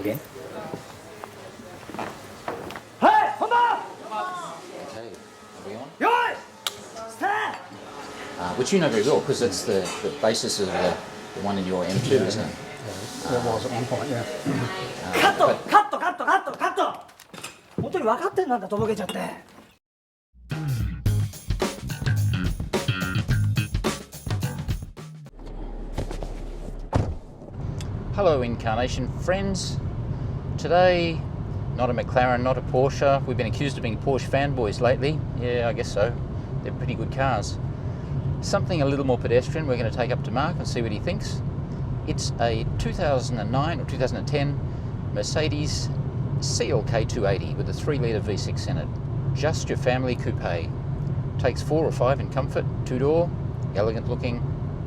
again. Hey, hold on! Okay, are we on? Yours! Stand! Which you know very well, because that's the basis of the one in your M2, isn't it? There was at one point, yeah. カットカットカットカットカット本当に分かってんなんかとぼけちゃって。Hello inCARnation friends. Today, not a McLaren, not a Porsche. We've been accused of being Porsche fanboys lately. Yeah, I guess so. They're pretty good cars. Something a little more pedestrian we're going to take up to Mark and see what he thinks. It's a 2009 or 2010 Mercedes CLK280 with a 3-litre V6 in it. Just your family coupe. Takes 4 or 5 in comfort, 2-door, elegant looking,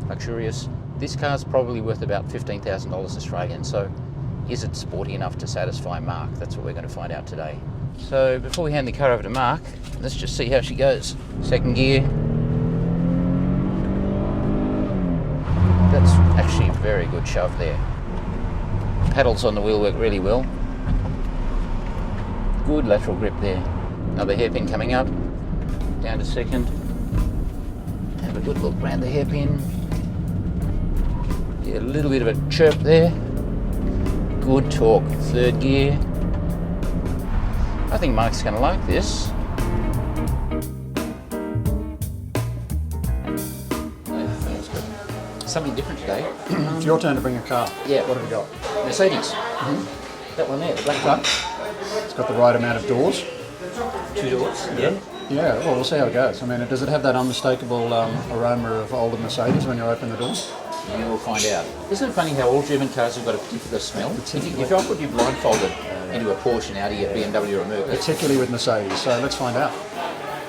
luxurious. This car's probably worth about $15,000 Australian, so is it sporty enough to satisfy Mark? That's what we're going to find out today. So before we hand the car over to Mark, let's just see how she goes. Second gear. That's actually a very good shove there. Paddles on the wheel work really well. Good lateral grip there. Another hairpin coming up. Down to second. Have a good look around the hairpin. Yeah, a little bit of a chirp there. Good torque. Third gear. I think Mark's going to like this. Something different today. It's your turn to bring a car. Yeah. What have you got? Mercedes. That one there, the black one. It's got the right amount of doors. 2 doors. Yeah. Yeah, well, we'll see how it goes. I mean, does it have that unmistakable aroma of older Mercedes when you open the door? You will find out. Isn't it funny how all German cars have got a particular smell? If I put you blindfolded into a Porsche, an Audi, a BMW or a Merc. Particularly with Mercedes, so let's find out.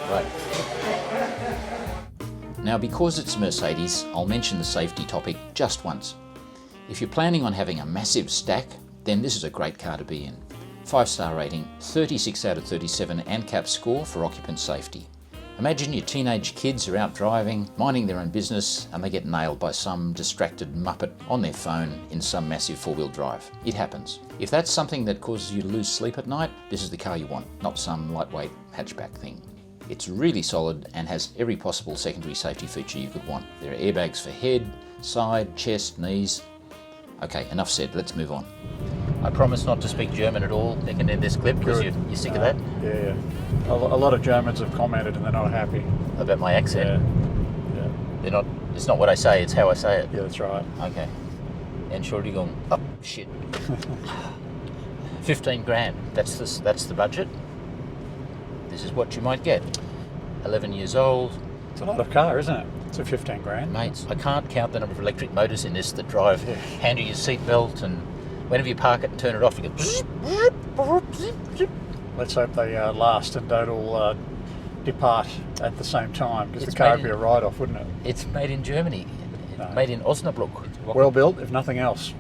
Right. Now, because it's Mercedes, I'll mention the safety topic just once. If you're planning on having a massive stack, then this is a great car to be in. 5-star rating, 36 out of 37 NCAP score for occupant safety. Imagine your teenage kids are out driving, minding their own business, and they get nailed by some distracted muppet on their phone in some massive 4-wheel drive. It happens. If that's something that causes you to lose sleep at night, this is the car you want, not some lightweight hatchback thing. It's really solid and has every possible secondary safety feature you could want. There are airbags for head, side, chest, knees. Okay, enough said, let's move on. I promise not to speak German at all, they can end this clip because you're sick of that. Yeah. A lot of Germans have commented and they're not happy. About my accent? Yeah. They're not. It's not what I say, it's how I say it. Yeah, that's right. Okay. Entschuldigung. Oh, shit. 15 grand, that's the budget. This is what you might get. 11 years old. It's a lot of car, isn't it? It's a 15 grand. Mates, I can't count the number of electric motors in this that drive. Hand you your seatbelt and whenever you park it and turn it off, you go. Let's hope they last and don't all depart at the same time, because the car would be a write-off, wouldn't it? It's made in Germany. No. Made in Osnabrück. Well built, if nothing else.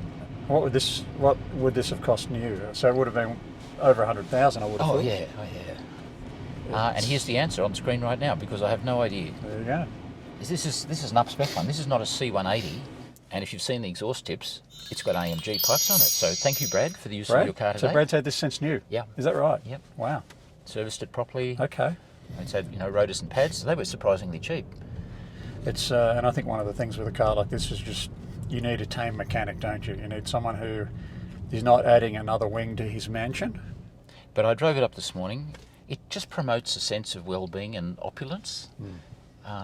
What would this have cost new? So it would have been over 100,000, I would have thought. Oh yeah. And here's the answer on the screen right now, because I have no idea. There you go. This is an up-spec one. This is not a C180, and if you've seen the exhaust tips, it's got AMG pipes on it. So thank you, Brad, for the use of your car today. So Brad's had this since new? Yeah. Is that right? Yep. Wow. Serviced it properly. Okay. It's had rotors and pads. So they were surprisingly cheap. It's and I think one of the things with a car like this is just you need a tame mechanic, don't you? You need someone who is not adding another wing to his mansion. But I drove it up this morning. It just promotes a sense of well-being and opulence.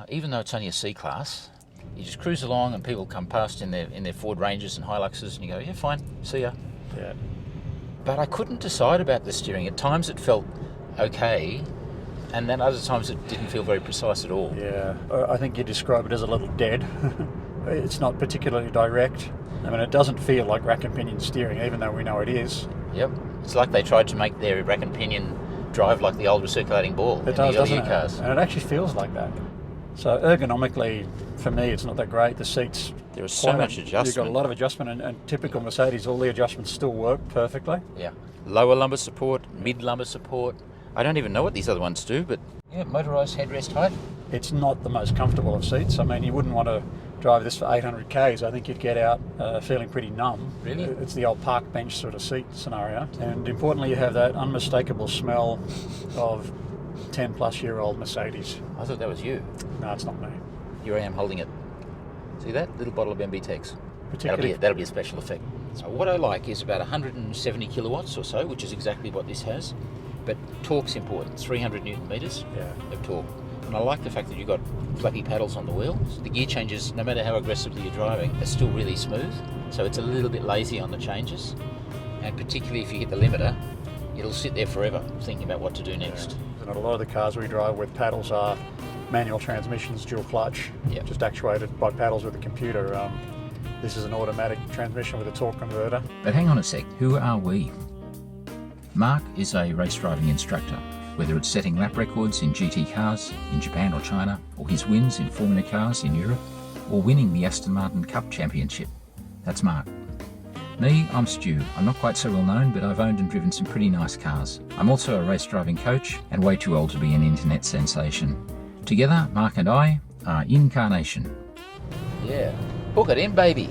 Even though it's only a C-class, you just cruise along and people come past in their Ford Rangers and Hiluxes and you go, yeah, fine, see ya. Yeah. But I couldn't decide about the steering. At times it felt okay, and then other times it didn't feel very precise at all. Yeah, I think you describe it as a little dead. It's not particularly direct. I mean, it doesn't feel like rack and pinion steering, even though we know it is. Yep. It's like they tried to make their rack and pinion drive like the old recirculating ball in the earlier cars. And it actually feels like that. So ergonomically, for me, it's not that great. The seats... There is so much adjustment. You've got a lot of adjustment, and typical Mercedes, all the adjustments still work perfectly. Yeah. Lower lumbar support, mid lumbar support. I don't even know what these other ones do, but yeah, motorised headrest height. it's not the most comfortable of seats. I mean, you wouldn't want to drive this for 800 k's. I think you'd get out feeling pretty numb. Really? It's the old park bench sort of seat scenario. And importantly, you have that unmistakable smell of 10-plus-year-old Mercedes. I thought that was you. No, it's not me. Here I am holding it. See that? Little bottle of MB-Tex. Particularly, That'll be a special effect. So what I like is about 170 kilowatts or so, which is exactly what this has. But torque's important, 300 newton meters of torque. And I like the fact that you've got flappy paddles on the wheels. The gear changes, no matter how aggressively you're driving, are still really smooth. So it's a little bit lazy on the changes. And particularly if you hit the limiter, it'll sit there forever thinking about what to do next. And a lot of the cars we drive with paddles are manual transmissions, dual clutch, just actuated by paddles with a computer. This is an automatic transmission with a torque converter. But hang on a sec, who are we? Mark is a race driving instructor, whether it's setting lap records in GT cars in Japan or China, or his wins in Formula cars in Europe, or winning the Aston Martin Cup Championship. That's Mark. Me, I'm Stu. I'm not quite so well known, but I've owned and driven some pretty nice cars. I'm also a race driving coach and way too old to be an internet sensation. Together, Mark and I are inCARnation. Yeah, hook it in, baby.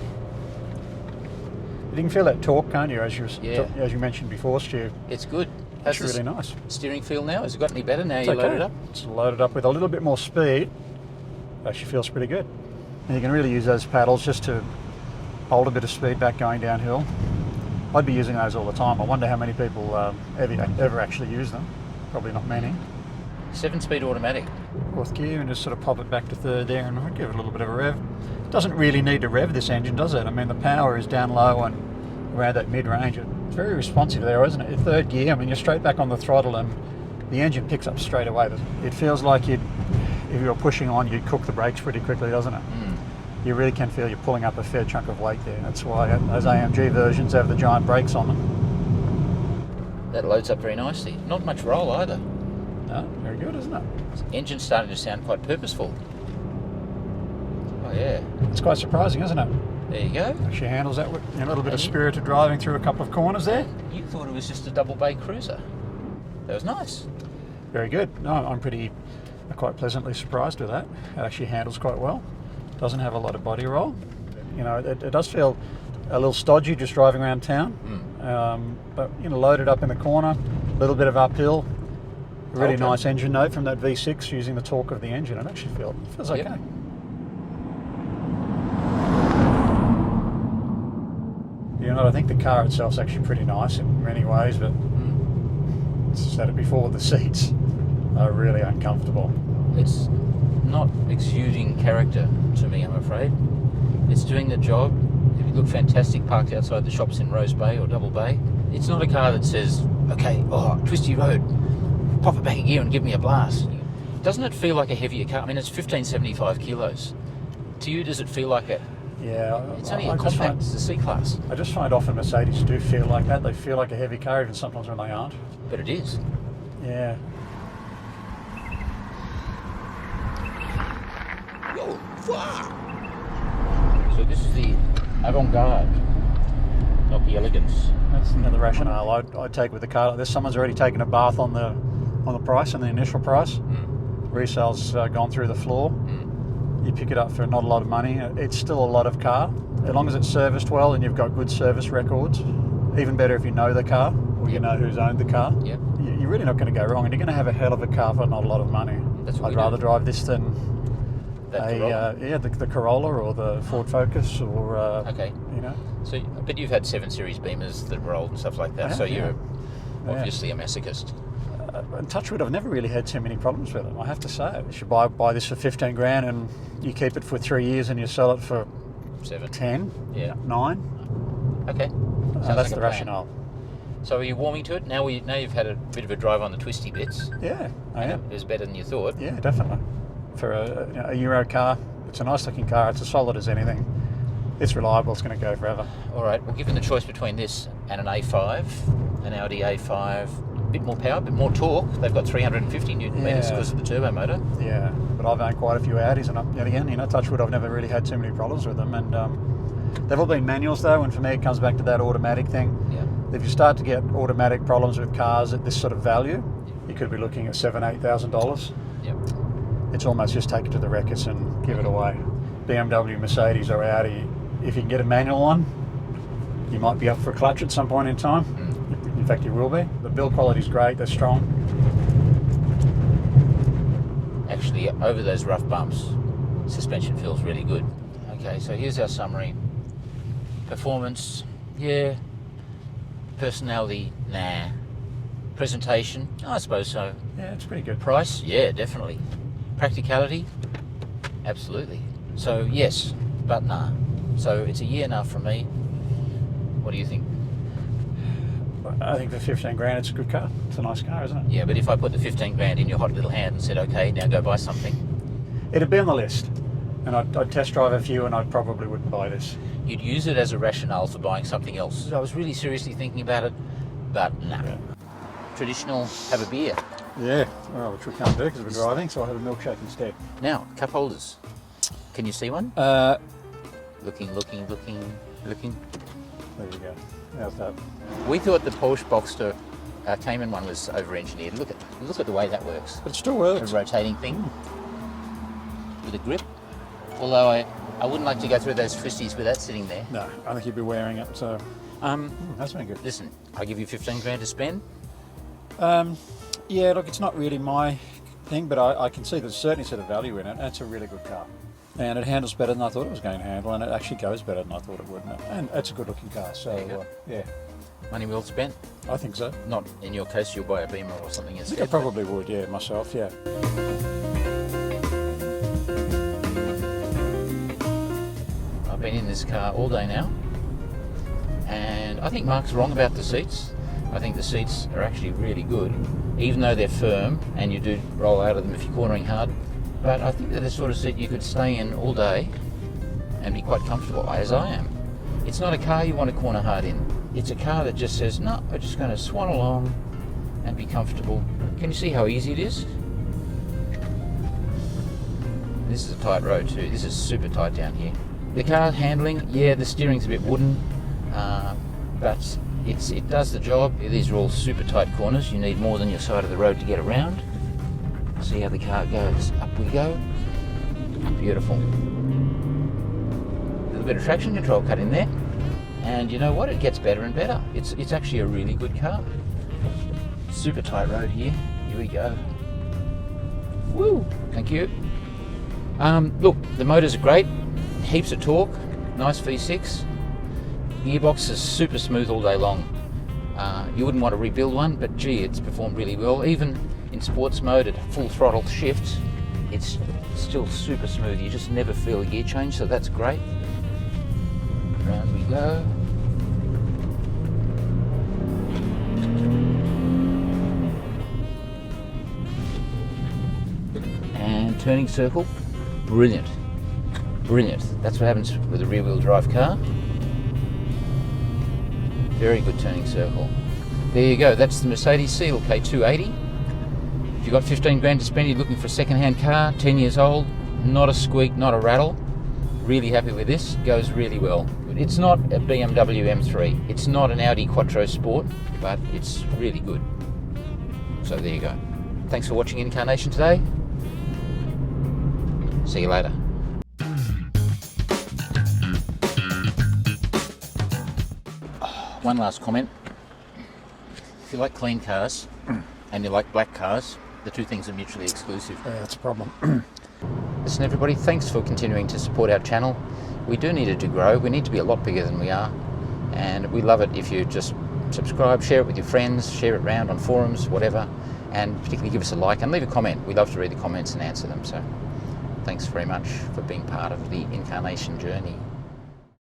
You can feel that torque, can't you, as you mentioned before, Stu? It's good. It's really nice. Steering feel now, has it got any better now you loaded load it up? It's loaded up with a little bit more speed. Actually feels pretty good. And you can really use those paddles just to hold a bit of speed back going downhill. I'd be using those all the time. I wonder how many people ever actually use them. Probably not many. 7-speed automatic. Fourth gear, and just sort of pop it back to third there and give it a little bit of a rev. Doesn't really need to rev this engine, does it? I mean, the power is down low and around that mid-range. It's very responsive there, isn't it? Your third gear, I mean, you're straight back on the throttle and the engine picks up straight away. It feels like if you were pushing on, you'd cook the brakes pretty quickly, doesn't it? You really can feel you're pulling up a fair chunk of weight there. That's why those AMG versions have the giant brakes on them. That loads up very nicely. Not much roll either. No, very good, isn't it? Engine's starting to sound quite purposeful. Oh yeah. It's quite surprising, isn't it? There you go. Actually handles that with a little bit of spirited driving through a couple of corners there. You thought it was just a double bay cruiser. That was nice. Very good. No, I'm quite pleasantly surprised with that. It actually handles quite well. Doesn't have a lot of body roll. You know, it does feel a little stodgy just driving around town. But you know, loaded up in the corner, a little bit of uphill. A really nice engine note from that V6 using the torque of the engine. It actually feels okay. Yep. You know, I think the car itself's actually pretty nice in many ways, but I said it before, the seats are really uncomfortable. It's not exuding character to me, I'm afraid. It's doing the job. It would look fantastic parked outside the shops in Rose Bay or Double Bay. It's not a car that says, okay, twisty road, pop it back a gear and give me a blast. Doesn't it feel like a heavier car? I mean, it's 1575 kilos. To you, does it feel like a... Yeah. It's only a compact, it's a C-class. I just find often Mercedes do feel like that. They feel like a heavy car, even sometimes when they aren't. But it is. Yeah. So this is the avant-garde, not the elegance. That's the rationale I'd take with the car like this. Someone's already taken a bath on the price, on the initial price. Resale's gone through the floor. You pick it up for not a lot of money. It's still a lot of car. As long as it's serviced well and you've got good service records, even better if you know the car or you know who's owned the car. Yep. You're really not going to go wrong, and you're going to have a hell of a car for not a lot of money. I'd rather drive this than the Corolla or the Ford Focus or you know. So, but you've had 7 Series Beamers that were old and stuff like that. So you're obviously a masochist. And touch wood, I've never really had too many problems with them, I have to say. You should buy this for 15 grand and you keep it for 3 years and you sell it for 7, 10, 9. Okay. That's like the rationale. So are you warming to it? Now you've had a bit of a drive on the twisty bits. Yeah, I am. It was better than you thought. Yeah, definitely. For a Euro car, it's a nice looking car, it's as solid as anything. It's reliable, it's going to go forever. All right, well, given the choice between this and an A5, an Audi A5, a bit more power, a bit more torque, they've got 350 newton meters because of the turbo motor. Yeah, but I've owned quite a few Audis, and yet again, you know, touch wood, I've never really had too many problems with them. And they've all been manuals though, and for me it comes back to that automatic thing. Yeah. If you start to get automatic problems with cars at this sort of value, you could be looking at $7,000–8,000. Yep. it's almost just take it to the wreckers and give it away. BMW, Mercedes or Audi, if you can get a manual on, you might be up for a clutch at some point in time. In fact, you will be. The build quality is great, they're strong. Actually, over those rough bumps, suspension feels really good. Okay, so here's our summary. Performance, yeah. Personality, nah. Presentation, I suppose so. Yeah, it's pretty good. Price, yeah, definitely. Practicality, absolutely. So yes, but nah. So it's a year now from me. What do you think? I think for 15 grand it's a good car. It's a nice car, isn't it? Yeah, but if I put the 15 grand in your hot little hand and said, okay, now go buy something. It'd be on the list. And I'd test drive a few and I probably wouldn't buy this. You'd use it as a rationale for buying something else. I was really seriously thinking about it, but nah. Yeah. Traditional, have a beer. Yeah, well, which we can't do because we're driving, so I'll have a milkshake instead. Now, cup holders. Can you see one? Looking. There you go. How's that? We thought the Porsche Boxster Cayman one was over-engineered. Look at the way that works. But it still works. A rotating thing with a grip. Although I wouldn't like to go through those twisties with that sitting there. No, I think you'd be wearing it. So that's been good. Listen, I give you 15 grand to spend. Yeah, look, it's not really my thing, but I can see there's certainly sort of value in it. And it's a really good car. And it handles better than I thought it was going to handle, and it actually goes better than I thought it would. And it's a good-looking car, so yeah. Money well spent? I think so. Not in your case, you'll buy a Beamer or something instead. I think I probably would, yeah, myself, yeah. I've been in this car all day now, and I think Mark's wrong about the seats. I think the seats are actually really good, even though they're firm, and you do roll out of them if you're cornering hard. But I think they're the sort of seat you could stay in all day and be quite comfortable, as I am. It's not a car you want to corner hard in. It's a car that just says, no, I'm just going to swan along and be comfortable. Can you see how easy it is? This is a tight road too. This is super tight down here. The car handling, yeah, the steering's a bit wooden, but it does the job. These are all super tight corners. You need more than your side of the road to get around. See how the car goes. Up we go. Beautiful. A little bit of traction control cut in there. And you know what? It gets better and better. It's actually a really good car. Super tight road here. Here we go. Woo! Thank you. Look, the motors are great. Heaps of torque. Nice V6. Gearbox is super smooth all day long. You wouldn't want to rebuild one, but gee, it's performed really well. Even in sports mode at full throttle shift, it's still super smooth. You just never feel a gear change, so that's great. Round we go. And turning circle, brilliant. Brilliant. That's what happens with a rear-wheel drive car. Very good turning circle. There you go, that's the Mercedes CLK280. If you've got 15 grand to spend, you're looking for a second-hand car, 10 years old, not a squeak, not a rattle. Really happy with this, goes really well. It's not a BMW M3, it's not an Audi Quattro Sport, but it's really good. So there you go. Thanks for watching inCARnation today. See you later. One last comment. If you like clean cars and you like black cars, the two things are mutually exclusive. Yeah, that's a problem. Listen everybody, thanks for continuing to support our channel. We do need it to grow. We need to be a lot bigger than we are. And we love it if you just subscribe, share it with your friends, share it around on forums, whatever. And particularly give us a like and leave a comment. We love to read the comments and answer them. So thanks very much for being part of the inCARnation journey.